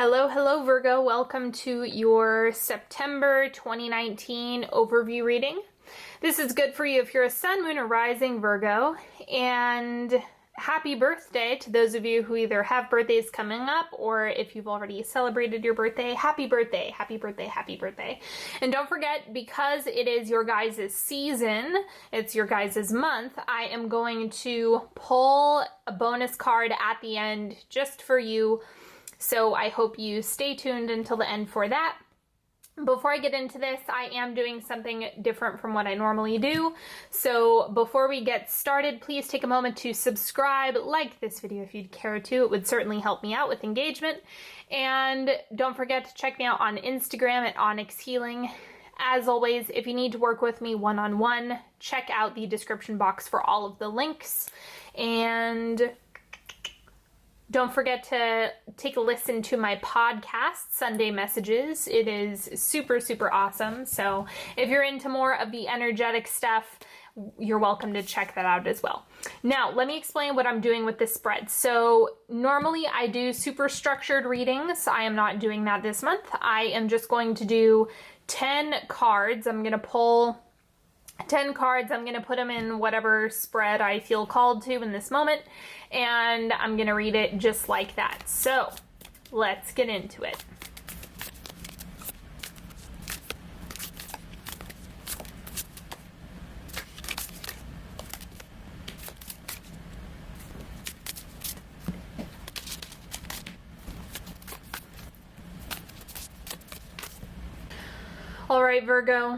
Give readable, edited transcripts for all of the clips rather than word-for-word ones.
Hello, hello Virgo. Welcome to your September 2019 overview reading. This is good for you if you're a sun, moon, or rising Virgo. And happy birthday to those of you who either have birthdays coming up or if you've already celebrated your birthday. Happy birthday, happy birthday, happy birthday. And don't forget, because it is your guys' season, it's your guys' month, I am going to pull a bonus card at the end just for you. So I hope you stay tuned until the end for that. Before I get into this, I am doing something different from what I normally do. So before we get started, please take a moment to subscribe, like this video if you'd care to. It would certainly help me out with engagement. And don't forget to check me out on Instagram at Onyx Healing. As always, if you need to work with me one-on-one, check out the description box for all of the links. And don't forget to take a listen to my podcast, Sunday Messages. It is super, super awesome. So if you're into more of the energetic stuff, you're welcome to check that out as well. Now, let me explain what I'm doing with this spread. So normally I do super structured readings. I am not doing that this month. I am just going to do 10 cards. I'm going to pull 10 cards. I'm going to put them in whatever spread I feel called to in this moment, and I'm going to read it just like that. So let's get into it. All right, Virgo.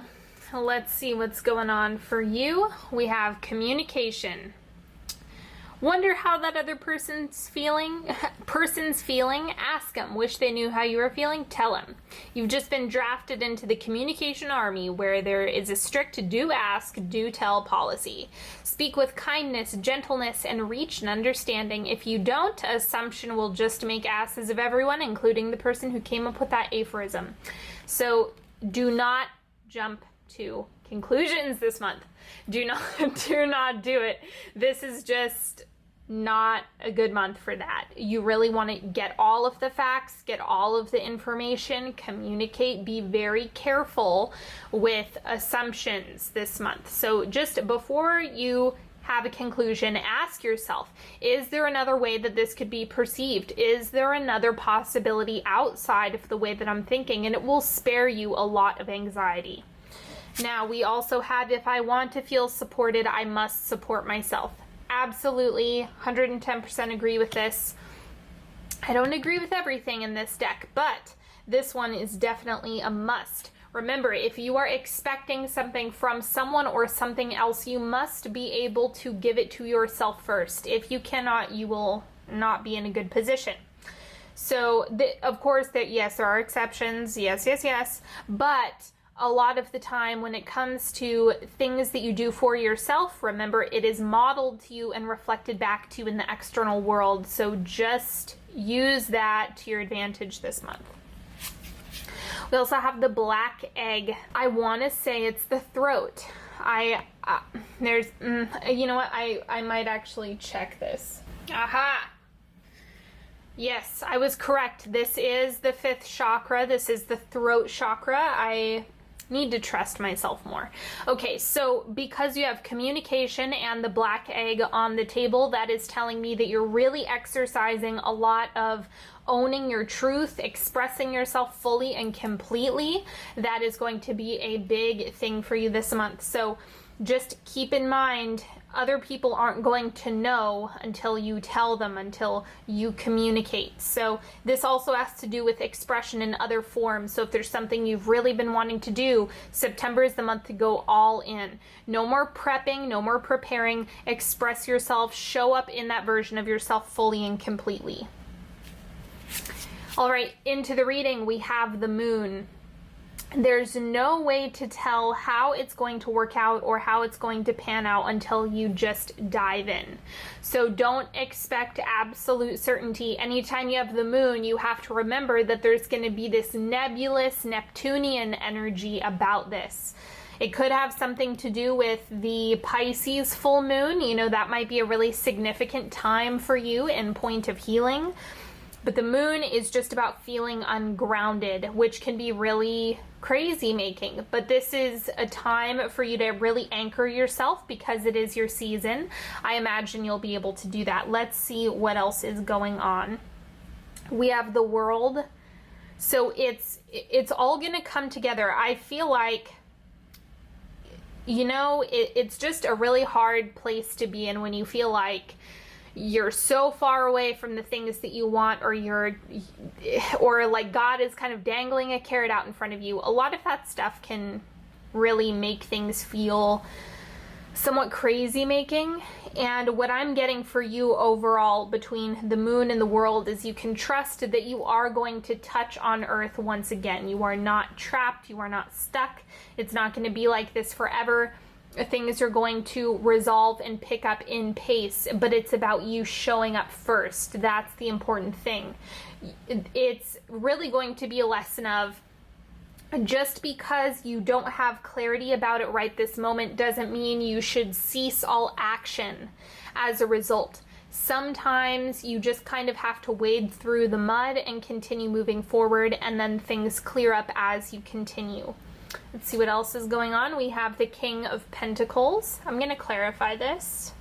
Let's see what's going on for you. We have communication. Wonder how that other person's feeling? Ask them. Wish they knew how you were feeling? Tell them. You've just been drafted into the communication army where there is a strict do ask, do tell policy. Speak with kindness, gentleness, and reach an understanding. If you don't, assumption will just make asses of everyone, including the person who came up with that aphorism. So do not jump to conclusions this month. Do not do it. This is just not a good month for that. You really want to get all of the facts, get all of the information, communicate, be very careful with assumptions this month. So just before you have a conclusion, ask yourself, is there another way that this could be perceived? Is there another possibility outside of the way that I'm thinking? And it will spare you a lot of anxiety. Now, we also have, if I want to feel supported, I must support myself. Absolutely, 110% agree with this. I don't agree with everything in this deck, but this one is definitely a must. Remember, if you are expecting something from someone or something else, you must be able to give it to yourself first. If you cannot, you will not be in a good position. So, of course, yes, there are exceptions. Yes. But a lot of the time when it comes to things that you do for yourself, remember, it is modeled to you and reflected back to you in the external world. So just use that to your advantage this month. We also have the black egg. I want to say it's the throat. You know what? I might actually check this. Aha! Yes, I was correct. This is the 5th chakra. This is the throat chakra. I need to trust myself more. Okay, so because you have communication and the black egg on the table, that is telling me that you're really exercising a lot of owning your truth, expressing yourself fully and completely. That is going to be a big thing for you this month. So just keep in mind, other people aren't going to know until you tell them, until you communicate. So this also has to do with expression in other forms. So if there's something you've really been wanting to do, September is the month to go all in. No more prepping, no more preparing. Express yourself, show up in that version of yourself fully and completely. All right, into the reading, we have the moon. There's no way to tell how it's going to work out or how it's going to pan out until you just dive in. So don't expect absolute certainty. Anytime you have the moon, you have to remember that there's going to be this nebulous Neptunian energy about this. It could have something to do with the Pisces full moon. You know, that might be a really significant time for you in point of healing. But the moon is just about feeling ungrounded, which can be really crazy making. But this is a time for you to really anchor yourself because it is your season. I imagine you'll be able to do that. Let's see what else is going on. We have the World. So it's all going to come together. I feel like, you know, it's just a really hard place to be in when you feel like you're so far away from the things that you want, or like God is kind of dangling a carrot out in front of you. A lot of that stuff can really make things feel somewhat crazy making. And what I'm getting for you overall between the moon and the World is you can trust that you are going to touch on Earth once again. You are not trapped. You are not stuck. It's not going to be like this forever. Things are going to resolve and pick up in pace, but it's about you showing up first. That's the important thing. It's really going to be a lesson of, just because you don't have clarity about it right this moment doesn't mean you should cease all action as a result. Sometimes you just kind of have to wade through the mud and continue moving forward, and then things clear up as you continue. Let's see what else is going on. We have the King of Pentacles. I'm going to clarify this.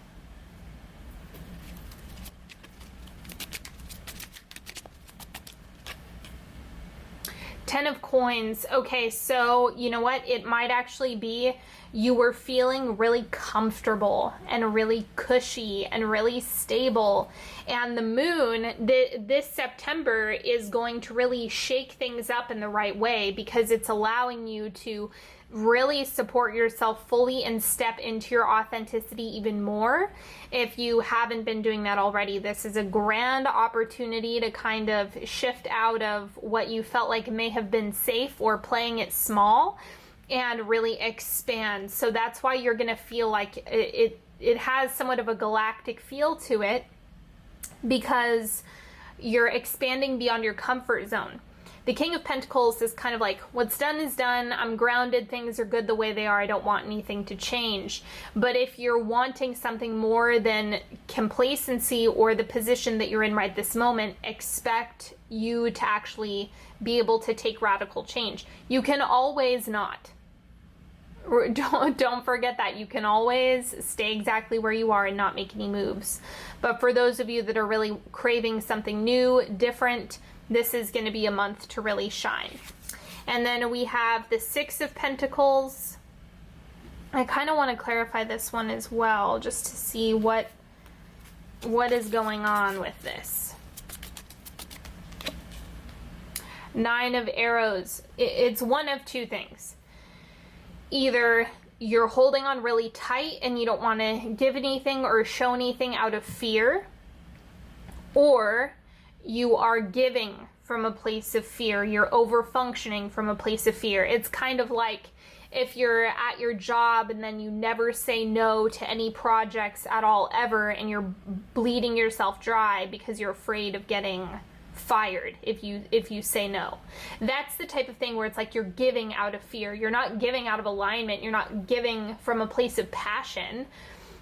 Ten of Coins. Okay, so you know what? It might actually be you were feeling really comfortable and really cushy and really stable. And the moon this September is going to really shake things up in the right way because it's allowing you to really support yourself fully and step into your authenticity even more. If you haven't been doing that already, this is a grand opportunity to kind of shift out of what you felt like may have been safe or playing it small and really expand. So that's why you're going to feel like it has somewhat of a galactic feel to it, because you're expanding beyond your comfort zone. The King of Pentacles is kind of like, what's done is done. I'm grounded. Things are good the way they are. I don't want anything to change. But if you're wanting something more than complacency or the position that you're in right this moment, expect you to actually be able to take radical change. You can always not. Don't forget that. You can always stay exactly where you are and not make any moves. But for those of you that are really craving something new, different, this is going to be a month to really shine. And then we have the Six of Pentacles. I kind of want to clarify this one as well, just to see what is going on with this. Nine of Arrows. It's one of two things. Either you're holding on really tight and you don't want to give anything or show anything out of fear, or you are giving from a place of fear. You're over-functioning from a place of fear. It's kind of like if you're at your job and then you never say no to any projects at all ever, and you're bleeding yourself dry because you're afraid of getting fired if you say no. That's the type of thing where it's like you're giving out of fear. You're not giving out of alignment. You're not giving from a place of passion.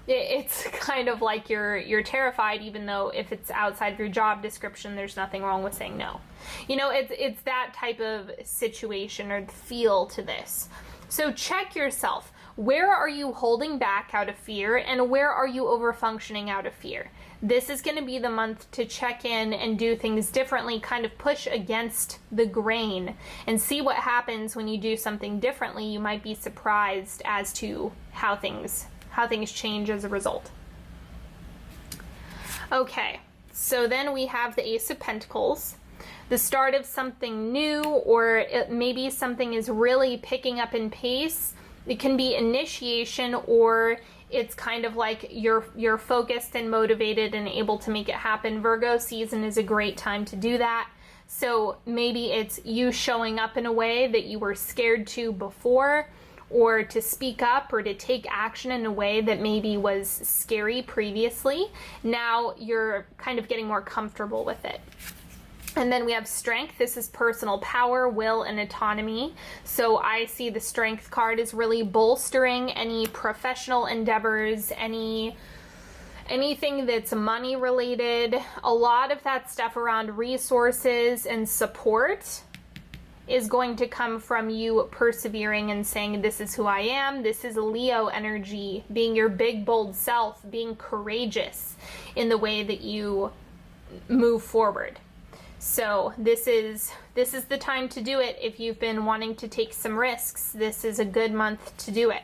It's kind of like you're terrified, even though if it's outside of your job description, there's nothing wrong with saying no. You know, it's that type of situation or feel to this. So check yourself. Where are you holding back out of fear, and where are you over functioning out of fear? This is going to be the month to check in and do things differently, kind of push against the grain and see what happens when you do something differently. You might be surprised as to how things change as a result. Okay, so then we have the Ace of Pentacles, the start of something new, or maybe something is really picking up in pace. It can be initiation, or it's kind of like you're focused and motivated and able to make it happen. Virgo season is a great time to do that. So maybe it's you showing up in a way that you were scared to before, or to speak up or to take action in a way that maybe was scary previously. Now you're kind of getting more comfortable with it. And then we have Strength. This is personal power, will, and autonomy. So I see the Strength card is really bolstering any professional endeavors, any anything that's money related, a lot of that stuff around resources and support is going to come from you persevering and saying, this is who I am. This is Leo energy, being your big, bold self, being courageous in the way that you move forward. So this is the time to do it. If you've been wanting to take some risks, this is a good month to do it.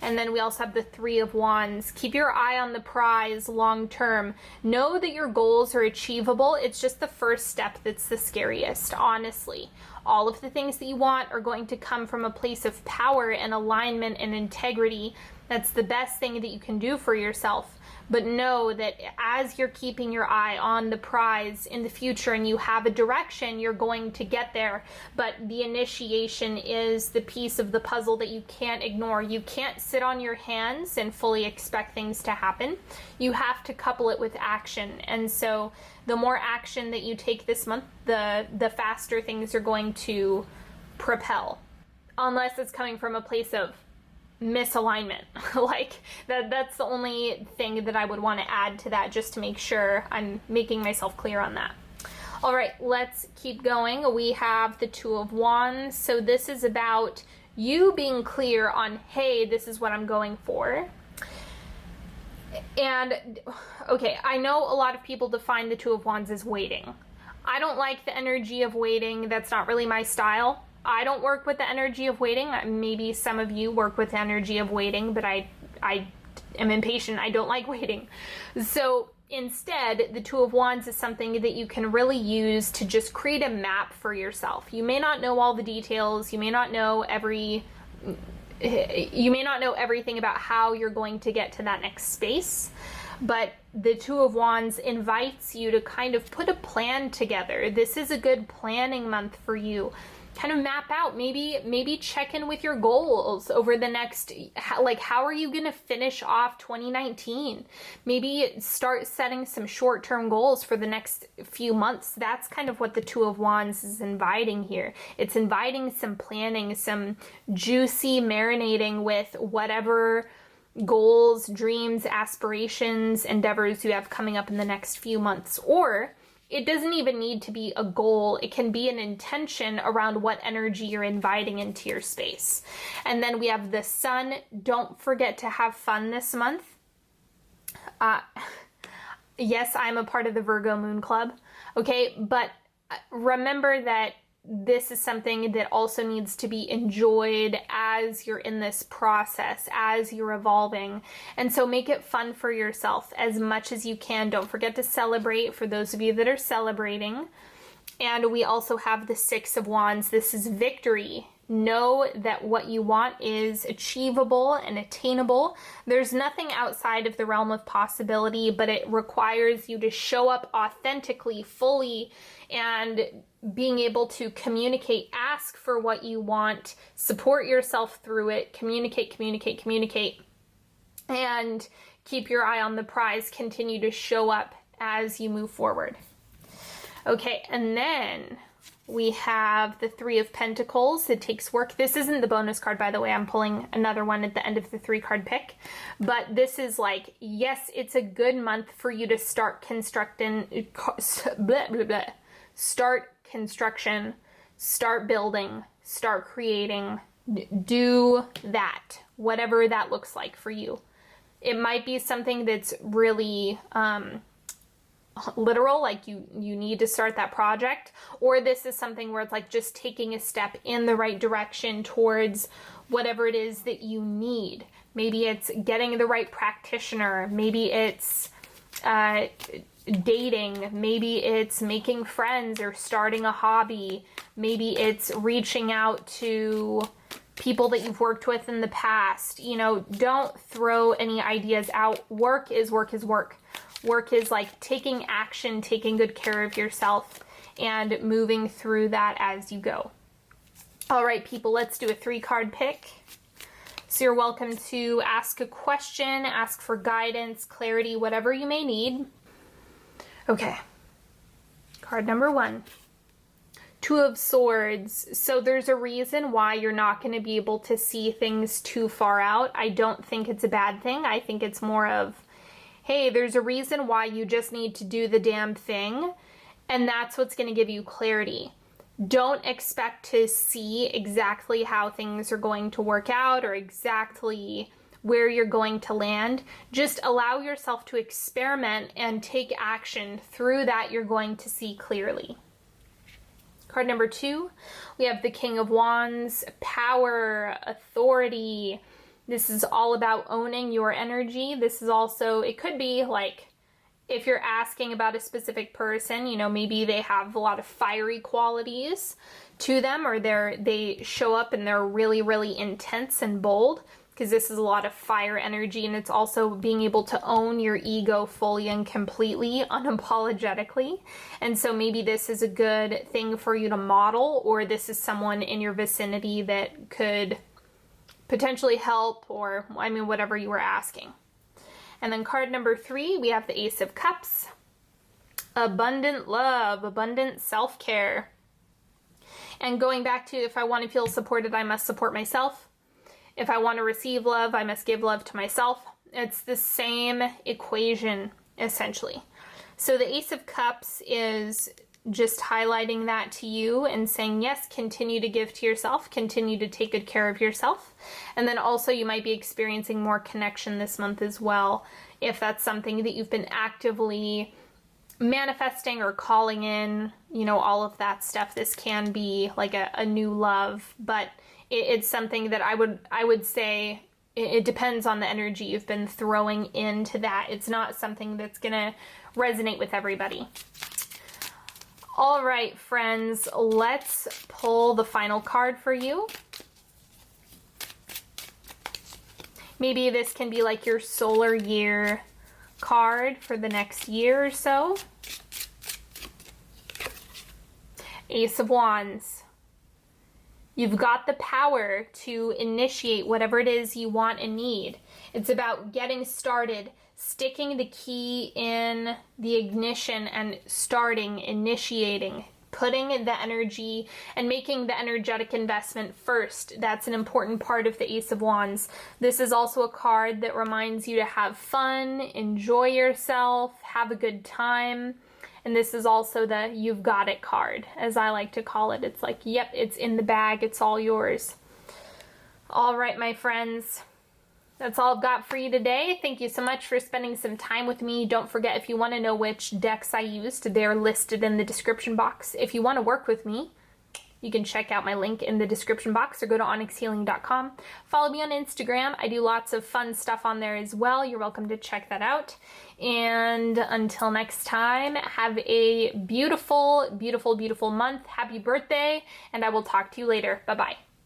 And then we also have the Three of Wands. Keep your eye on the prize long term. Know that your goals are achievable. It's just the first step that's the scariest, honestly. All of the things that you want are going to come from a place of power and alignment and integrity. That's the best thing that you can do for yourself. But know that as you're keeping your eye on the prize in the future and you have a direction, you're going to get there. But the initiation is the piece of the puzzle that you can't ignore. You can't sit on your hands and fully expect things to happen. You have to couple it with action. And so the more action that you take this month, the faster things are going to propel. Unless it's coming from a place of misalignment. Like that's the only thing that I would want to add to that, just to make sure I'm making myself clear on that. All right, let's keep going. We have the Two of Wands. So this is about you being clear on, hey, this is what I'm going for. And okay, I know a lot of people define the Two of Wands as waiting. I don't like the energy of waiting. That's not really my style. I don't work with the energy of waiting. Maybe some of you work with the energy of waiting, but I am impatient. I don't like waiting. So instead, the Two of Wands is something that you can really use to just create a map for yourself. You may not know all the details. You may not know everything about how you're going to get to that next space. But the Two of Wands invites you to kind of put a plan together. This is a good planning month for you. Kind of map out, maybe check in with your goals over the next, like, how are you going to finish off 2019? Maybe start setting some short-term goals for the next few months. That's kind of what the Two of Wands is inviting here. It's inviting some planning, some juicy marinating with whatever goals, dreams, aspirations, endeavors you have coming up in the next few months. Or it doesn't even need to be a goal. It can be an intention around what energy you're inviting into your space. And then we have the Sun. Don't forget to have fun this month. Yes, I'm a part of the Virgo Moon Club. Okay, but remember that this is something that also needs to be enjoyed as you're in this process, as you're evolving. And so make it fun for yourself as much as you can. Don't forget to celebrate for those of you that are celebrating. And we also have the Six of Wands. This is victory. Know that what you want is achievable and attainable. There's nothing outside of the realm of possibility, but it requires you to show up authentically, fully, and being able to communicate, ask for what you want, support yourself through it, communicate, and keep your eye on the prize. Continue to show up as you move forward. Okay, and then we have the Three of Pentacles. It takes work. This isn't the bonus card, by the way. I'm pulling another one at the end of the 3-card pick. But this is like, yes, it's a good month for you to start constructing, start construction, start building, start creating. Do that, whatever that looks like for you. It might be something that's really literal, like you need to start that project, or this is something where it's like just taking a step in the right direction towards whatever it is that you need. Maybe it's getting the right practitioner, maybe it's dating, maybe it's making friends or starting a hobby, maybe it's reaching out to people that you've worked with in the past. You know, don't throw any ideas out. Work is work is work. Work is like taking action, taking good care of yourself, and moving through that as you go. All right, people, let's do a 3-card pick. So you're welcome to ask a question, ask for guidance, clarity, whatever you may need. Okay, card number 1. 2 of Swords. So there's a reason why you're not going to be able to see things too far out. I don't think it's a bad thing. I think it's more of, hey, there's a reason why you just need to do the damn thing, and that's what's going to give you clarity. Don't expect to see exactly how things are going to work out or exactly where you're going to land. Just allow yourself to experiment and take action. Through that, you're going to see clearly. Card number 2, we have the King of Wands, power, authority. This is all about owning your energy. This is also, it could be like, if you're asking about a specific person, you know, maybe they have a lot of fiery qualities to them, or they show up and they're really, really intense and bold, because this is a lot of fire energy, and it's also being able to own your ego fully and completely, unapologetically. And so maybe this is a good thing for you to model, or this is someone in your vicinity that could potentially help, or, I mean, whatever you were asking. And then card number 3, we have the Ace of Cups. Abundant love, abundant self-care. And going back to, if I want to feel supported, I must support myself. If I want to receive love, I must give love to myself. It's the same equation, essentially. So the Ace of Cups is just highlighting that to you and saying, yes, continue to give to yourself, continue to take good care of yourself. And then also you might be experiencing more connection this month as well, if that's something that you've been actively manifesting or calling in, you know, all of that stuff. This can be like a new love, but it's something that I would say it depends on the energy you've been throwing into that. It's not something that's gonna resonate with everybody. All right, friends, let's pull the final card for you. Maybe this can be like your solar year card for the next year or so. Ace of Wands. You've got the power to initiate whatever it is you want and need. It's about getting started, sticking the key in the ignition and starting, initiating, putting the energy and making the energetic investment first. That's an important part of the Ace of Wands. This is also a card that reminds you to have fun, enjoy yourself, have a good time. And this is also the you've got it card, as I like to call it. It's like, yep, it's in the bag, it's all yours. All right, my friends. That's all I've got for you today. Thank you so much for spending some time with me. Don't forget, if you want to know which decks I used, they're listed in the description box. If you want to work with me, you can check out my link in the description box or go to onyxhealing.com. Follow me on Instagram. I do lots of fun stuff on there as well. You're welcome to check that out. And until next time, have a beautiful, beautiful, beautiful month. Happy birthday, and I will talk to you later. Bye-bye.